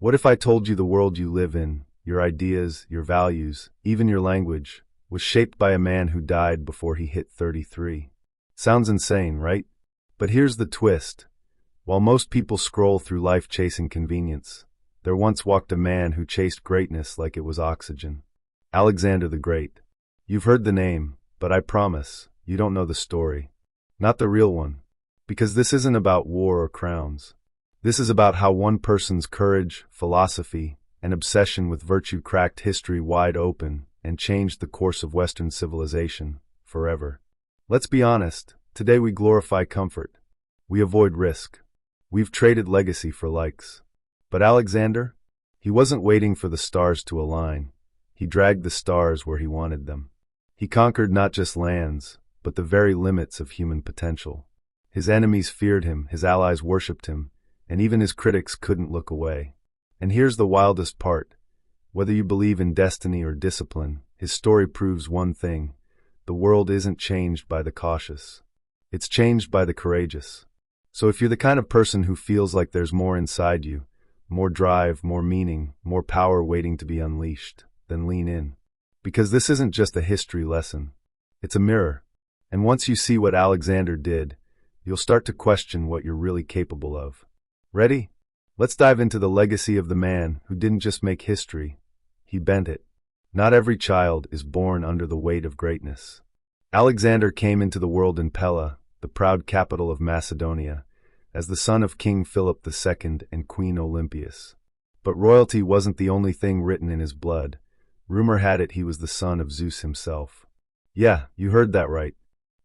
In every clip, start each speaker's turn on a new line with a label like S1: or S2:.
S1: What if I told you the world you live in, your ideas, your values, even your language, was shaped by a man who died before he hit 33? Sounds insane, right? But here's the twist. While most people scroll through life chasing convenience, there once walked a man who chased greatness like it was oxygen. Alexander the Great. You've heard the name, but I promise, you don't know the story. Not the real one. Because this isn't about war or crowns. This is about how one person's courage, philosophy, and obsession with virtue cracked history wide open and changed the course of Western civilization forever. Let's be honest, today we glorify comfort. We avoid risk. We've traded legacy for likes. But Alexander? He wasn't waiting for the stars to align. He dragged the stars where he wanted them. He conquered not just lands, but the very limits of human potential. His enemies feared him, his allies worshipped him, and even his critics couldn't look away. And here's the wildest part. Whether you believe in destiny or discipline, his story proves one thing. The world isn't changed by the cautious. It's changed by the courageous. So if you're the kind of person who feels like there's more inside you, more drive, more meaning, more power waiting to be unleashed, then lean in. Because this isn't just a history lesson. It's a mirror. And once you see what Alexander did, you'll start to question what you're really capable of. Ready? Let's dive into the legacy of the man who didn't just make history, he bent it. Not every child is born under the weight of greatness. Alexander came into the world in Pella, the proud capital of Macedonia, as the son of King Philip II and Queen Olympias. But royalty wasn't the only thing written in his blood. Rumor had it he was the son of Zeus himself. Yeah, you heard that right.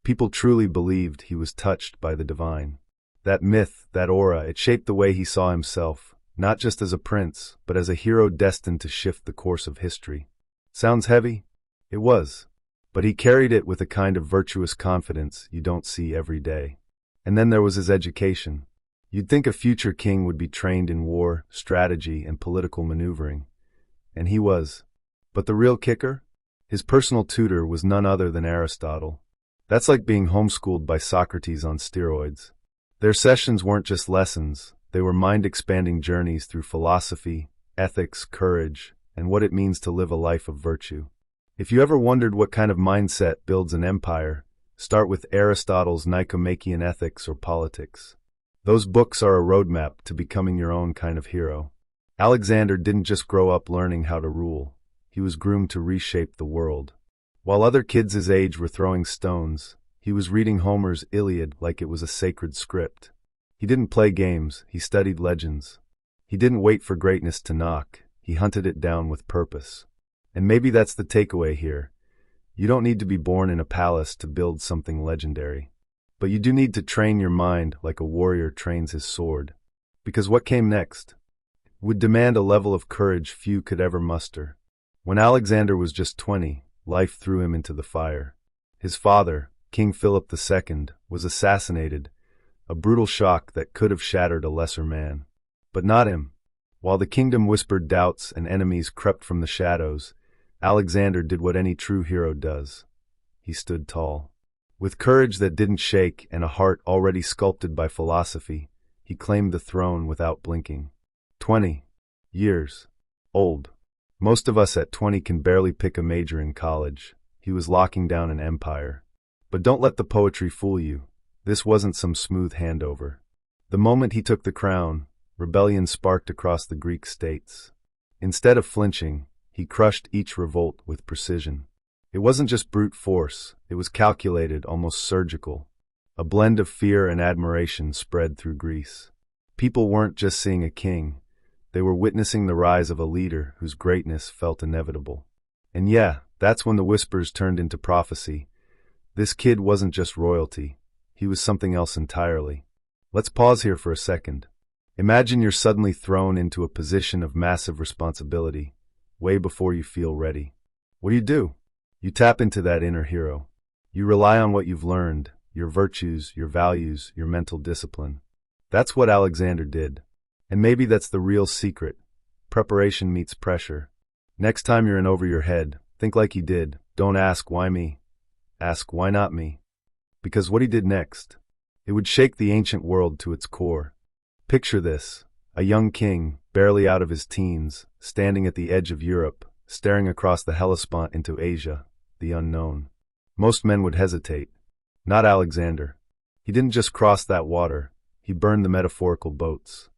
S1: People truly believed he was touched by the divine. That myth, that aura, it shaped the way he saw himself, not just as a prince, but as a hero destined to shift the course of history. Sounds heavy? It was. But he carried it with a kind of virtuous confidence you don't see every day. And then there was his education. You'd think a future king would be trained in war, strategy, and political maneuvering. And he was. But the real kicker? His personal tutor was none other than Aristotle. That's like being homeschooled by Socrates on steroids. Their sessions weren't just lessons, they were mind-expanding journeys through philosophy, ethics, courage, and what it means to live a life of virtue. If you ever wondered what kind of mindset builds an empire, start with Aristotle's Nicomachean Ethics or Politics. Those books are a roadmap to becoming your own kind of hero. Alexander didn't just grow up learning how to rule, he was groomed to reshape the world. While other kids his age were throwing stones, he was reading Homer's Iliad like it was a sacred script. He didn't play games, he studied legends. He didn't wait for greatness to knock, he hunted it down with purpose. And maybe that's the takeaway here. You don't need to be born in a palace to build something legendary. But you do need to train your mind like a warrior trains his sword. Because what came next would demand a level of courage few could ever muster. When Alexander was just 20, life threw him into the fire. His father, King Philip II, was assassinated, a brutal shock that could have shattered a lesser man. But not him. While the kingdom whispered doubts and enemies crept from the shadows, Alexander did what any true hero does. He stood tall. With courage that didn't shake and a heart already sculpted by philosophy, he claimed the throne without blinking. 20 years old. Most of us at 20 can barely pick a major in college. He was locking down an empire. But don't let the poetry fool you. This wasn't some smooth handover. The moment he took the crown, rebellion sparked across the Greek states. Instead of flinching, he crushed each revolt with precision. It wasn't just brute force, it was calculated, almost surgical. A blend of fear and admiration spread through Greece. People weren't just seeing a king, they were witnessing the rise of a leader whose greatness felt inevitable. And yeah, that's when the whispers turned into prophecy. This kid wasn't just royalty, he was something else entirely. Let's pause here for a second. Imagine you're suddenly thrown into a position of massive responsibility, way before you feel ready. What do? You tap into that inner hero. You rely on what you've learned, your virtues, your values, your mental discipline. That's what Alexander did. And maybe that's the real secret. Preparation meets pressure. Next time you're in over your head, think like he did. Don't ask, why me? Ask, why not me? Because what he did next, it would shake the ancient world to its core. Picture this, a young king, barely out of his teens, standing at the edge of Europe, staring across the Hellespont into Asia, the unknown. Most men would hesitate. Not Alexander. He didn't just cross that water, he burned the metaphorical boats.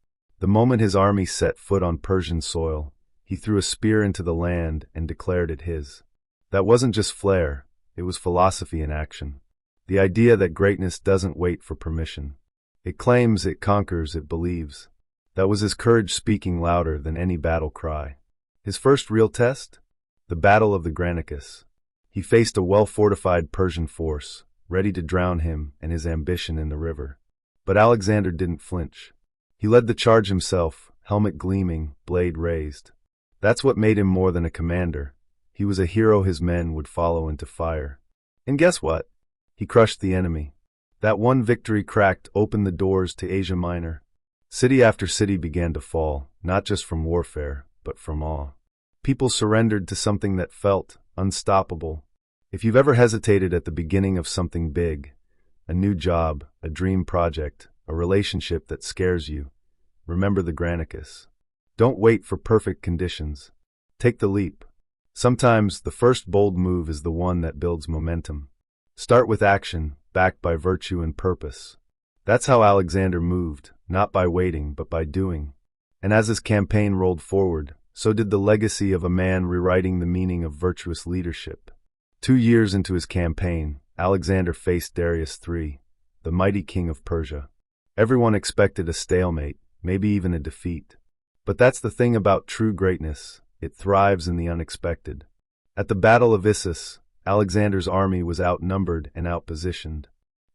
S1: The moment his army set foot on Persian soil, he threw a spear into the land and declared it his. That wasn't just flair, it was philosophy in action. The idea that greatness doesn't wait for permission. It claims, it conquers, it believes. That was his courage speaking louder than any battle cry. His first real test? The Battle of the Granicus. He faced a well-fortified Persian force, ready to drown him and his ambition in the river. But Alexander didn't flinch. He led the charge himself, helmet gleaming, blade raised. That's what made him more than a commander. He was a hero his men would follow into fire. And guess what? He crushed the enemy. That one victory cracked open the doors to Asia Minor. City after city began to fall, not just from warfare, but from awe. People surrendered to something that felt unstoppable. If you've ever hesitated at the beginning of something big, a new job, a dream project, a relationship that scares you, remember the Granicus. Don't wait for perfect conditions. Take the leap. Sometimes the first bold move is the one that builds momentum. Start with action, backed by virtue and purpose. That's how Alexander moved, not by waiting, but by doing. And as his campaign rolled forward, so did the legacy of a man rewriting the meaning of virtuous leadership. 2 years into his campaign, Alexander faced Darius III, the mighty king of Persia. Everyone expected a stalemate, maybe even a defeat. But that's the thing about true greatness, it thrives in the unexpected. At the Battle of Issus, Alexander's army was outnumbered and outpositioned.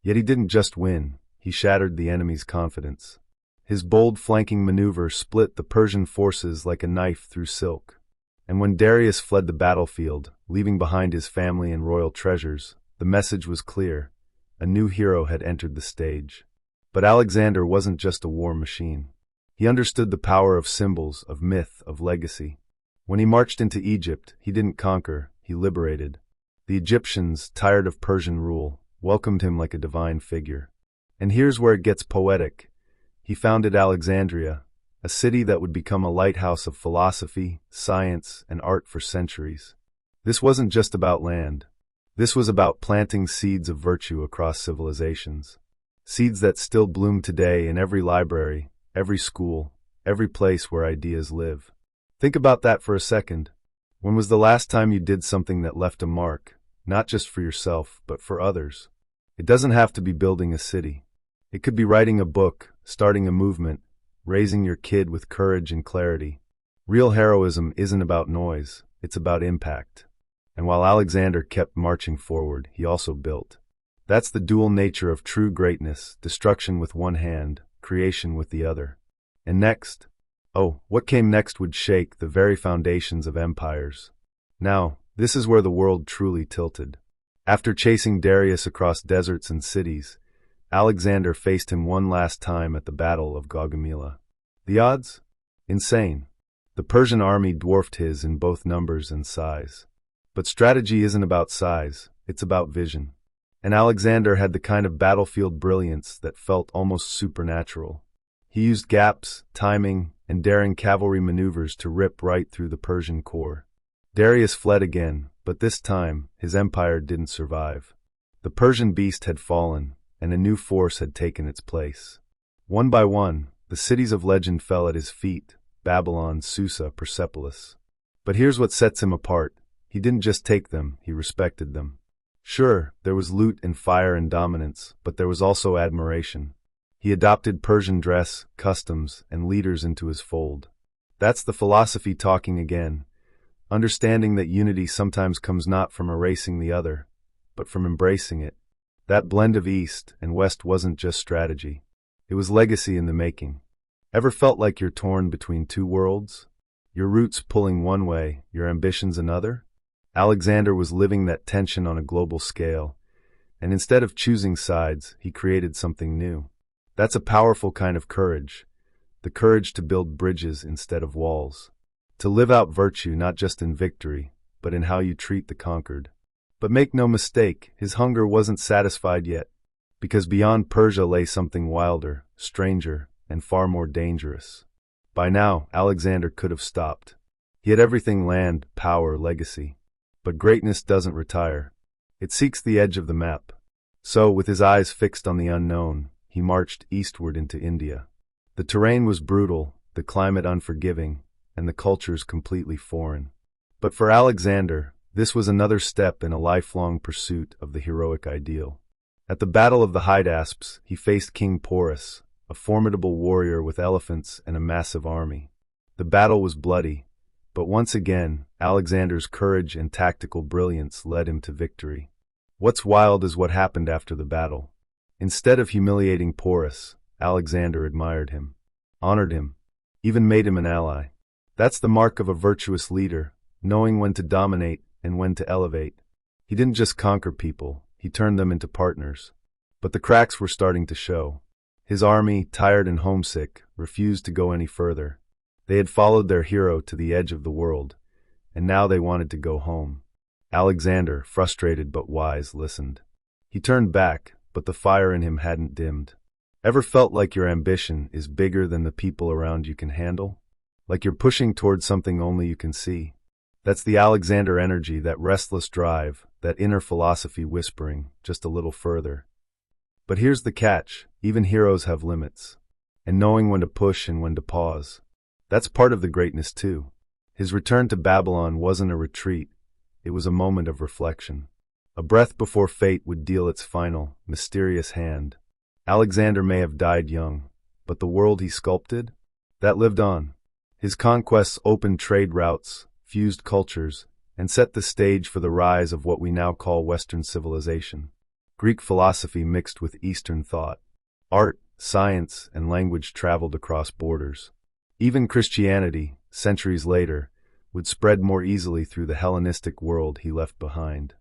S1: Yet he didn't just win, he shattered the enemy's confidence. His bold flanking maneuver split the Persian forces like a knife through silk. And when Darius fled the battlefield, leaving behind his family and royal treasures, the message was clear. A new hero had entered the stage. But Alexander wasn't just a war machine. He understood the power of symbols, of myth, of legacy. When he marched into Egypt, he didn't conquer, he liberated. The Egyptians, tired of Persian rule, welcomed him like a divine figure. And here's where it gets poetic. He founded Alexandria, a city that would become a lighthouse of philosophy, science, and art for centuries. This wasn't just about land. This was about planting seeds of virtue across civilizations. Seeds that still bloom today in every library, every school, every place where ideas live. Think about that for a second. When was the last time you did something that left a mark, not just for yourself, but for others? It doesn't have to be building a city. It could be writing a book, starting a movement, raising your kid with courage and clarity. Real heroism isn't about noise, it's about impact. And while Alexander kept marching forward, he also built. That's the dual nature of true greatness, destruction with one hand, creation with the other. And next? Oh, what came next would shake the very foundations of empires. Now, this is where the world truly tilted. After chasing Darius across deserts and cities, Alexander faced him one last time at the Battle of Gaugamela. The odds? Insane. The Persian army dwarfed his in both numbers and size. But strategy isn't about size, it's about vision. And Alexander had the kind of battlefield brilliance that felt almost supernatural. He used gaps, timing, and daring cavalry maneuvers to rip right through the Persian core. Darius fled again, but this time his empire didn't survive. The Persian beast had fallen, and a new force had taken its place. One by one, the cities of legend fell at his feet: Babylon, Susa, Persepolis. But here's what sets him apart. He didn't just take them, he respected them. Sure, there was loot and fire and dominance, but there was also admiration. He adopted Persian dress, customs, and leaders into his fold. That's the philosophy talking again, understanding that unity sometimes comes not from erasing the other, but from embracing it. That blend of East and West wasn't just strategy. It was legacy in the making. Ever felt like you're torn between two worlds? Your roots pulling one way, your ambitions another? Alexander was living that tension on a global scale, and instead of choosing sides, he created something new. That's a powerful kind of courage, the courage to build bridges instead of walls, to live out virtue not just in victory, but in how you treat the conquered. But make no mistake, his hunger wasn't satisfied yet, because beyond Persia lay something wilder, stranger, and far more dangerous. By now, Alexander could have stopped. He had everything: land, power, legacy. But greatness doesn't retire. It seeks the edge of the map. So, with his eyes fixed on the unknown, he marched eastward into India. The terrain was brutal, the climate unforgiving, and the cultures completely foreign. But for Alexander, this was another step in a lifelong pursuit of the heroic ideal. At the Battle of the Hydaspes, he faced King Porus, a formidable warrior with elephants and a massive army. The battle was bloody, but once again, Alexander's courage and tactical brilliance led him to victory. What's wild is what happened after the battle. Instead of humiliating Porus, Alexander admired him, honored him, even made him an ally. That's the mark of a virtuous leader, knowing when to dominate and when to elevate. He didn't just conquer people, he turned them into partners. But the cracks were starting to show. His army, tired and homesick, refused to go any further. They had followed their hero to the edge of the world, and now they wanted to go home. Alexander, frustrated but wise, listened. He turned back, but the fire in him hadn't dimmed. Ever felt like your ambition is bigger than the people around you can handle? Like you're pushing towards something only you can see? That's the Alexander energy, that restless drive, that inner philosophy whispering, just a little further. But here's the catch: even heroes have limits. And knowing when to push and when to pause. That's part of the greatness too. His return to Babylon wasn't a retreat, it was a moment of reflection. A breath before fate would deal its final, mysterious hand. Alexander may have died young, but the world he sculpted? That lived on. His conquests opened trade routes, fused cultures, and set the stage for the rise of what we now call Western civilization. Greek philosophy mixed with Eastern thought. Art, science, and language traveled across borders. Even Christianity, centuries later, would spread more easily through the Hellenistic world he left behind.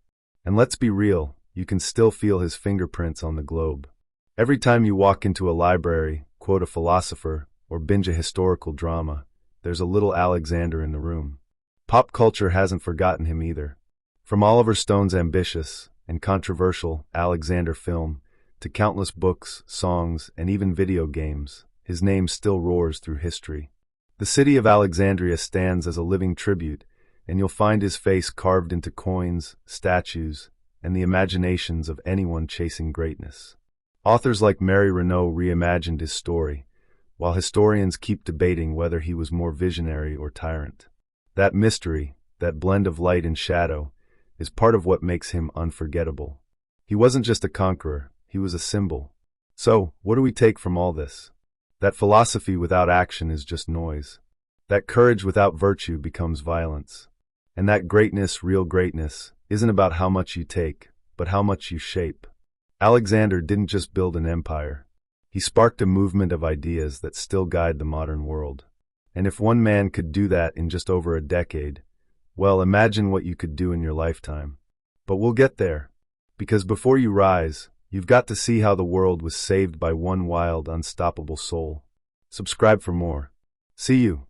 S1: And let's be real, you can still feel his fingerprints on the globe. Every time you walk into a library, quote a philosopher, or binge a historical drama, there's a little Alexander in the room. Pop culture hasn't forgotten him either. From Oliver Stone's ambitious and controversial Alexander film to countless books, songs, and even video games, his name still roars through history. The city of Alexandria stands as a living tribute, and you'll find his face carved into coins, statues, and the imaginations of anyone chasing greatness. Authors like Mary Renaud reimagined his story, while historians keep debating whether he was more visionary or tyrant. That mystery, that blend of light and shadow, is part of what makes him unforgettable. He wasn't just a conqueror, he was a symbol. So, what do we take from all this? That philosophy without action is just noise. That courage without virtue becomes violence. And that greatness, real greatness, isn't about how much you take, but how much you shape. Alexander didn't just build an empire. He sparked a movement of ideas that still guide the modern world. And if one man could do that in just over a decade, well, imagine what you could do in your lifetime. But we'll get there. Because before you rise, you've got to see how the world was saved by one wild, unstoppable soul. Subscribe for more. See you.